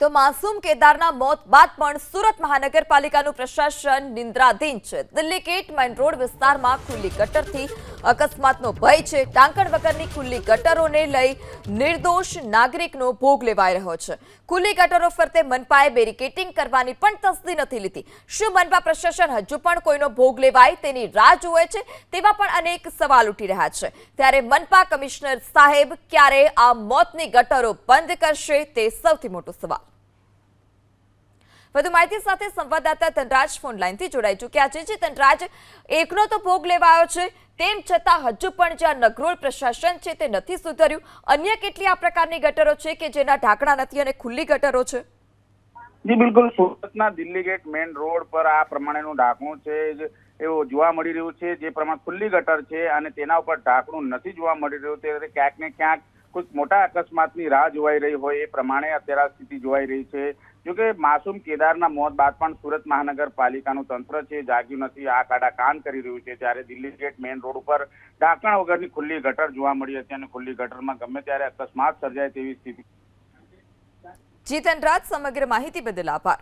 તો માસૂમ કેદારના મોત બાદ પણ સુરત મહાનગરપાલિકાનું પ્રશાસન નિંદ્રાધીન છે। દિલ્હી ગેટ મેઇન રોડ વિસ્તારમાં ખુલ્લી ગટરથી અકસ્માતનો ભય છે। ઢાંકણ વગરની ખુલ્લી ગટરોને લઈ નિર્દોષ નાગરિકનો ભોગ લેવાઈ રહ્યો છે। ખુલ્લી ગટરો ફરતે મનપાએ બેરિકેડિંગ કરવાની પણ તસ્દી નથી લીધી। શું મનપા પ્રશાસન હજુ પણ કોઈનો ભોગ લેવાય તેની રાહ જુએ છે? તેવા પણ અનેક સવાલ ઉઠી રહ્યા છે। ત્યારે મનપા કમિશનર સાહેબ ક્યારે આ મોતની ગટરો બંધ કરશે તે સૌથી મોટો સવાલ। વધુ માહિતી સાથે સંવાદદાતા ધનરાજ ફોન લાઈનથી જોડાઈ ચૂક્યા છે। જે ધનરાજ, એકનો તો ભોગ લેવાયો છે, તેમ છતાં હજુ પણ જ્યાં નગરોળ પ્રશાસન છે તે નથી સુધર્યું। અન્ય કેટલી આ પ્રકારની ગટરો છે કે જેના ઢાંકણા નથી અને ખુલ્લી ગટરો છે? જી બિલકુલ, સુરતના દિલ્હી ગેટ મેઇન રોડ પર આ પ્રમાણેનું ઢાંકણું છે એવું જોવા મળી રહ્યું છે। જે પ્રમાણે ખુલ્લી ગટર છે અને તેના ઉપર ઢાંકણું નથી જોવા મળી રહ્યું, તે ક્યાંક ને ક્યાંક કોઈ મોટા અકસ્માતની રાહ જોવાઈ રહી હોય એ પ્રમાણે અત્યારે સ્થિતિ જોવાઈ રહી છે। જોકે માસૂમ કેદારના મોત બાદ પણ સુરત મહાનગરપાલિકાનું તંત્ર છે જાગ્યું નથી, આ કાડા કાન કરી રહ્યું છે। ત્યારે દિલ્હી ગેટ મેઇન રોડ ઉપર ઢાંકણ વગરની ખુલ્લી ગટર જોવા મળી હતી અને ખુલ્લી ગટરમાં ગમે ત્યારે અકસ્માત સર્જાય તેવી સ્થિતિ। જી ધનરાજ, સમગ્ર માહિતી બદલ આભાર।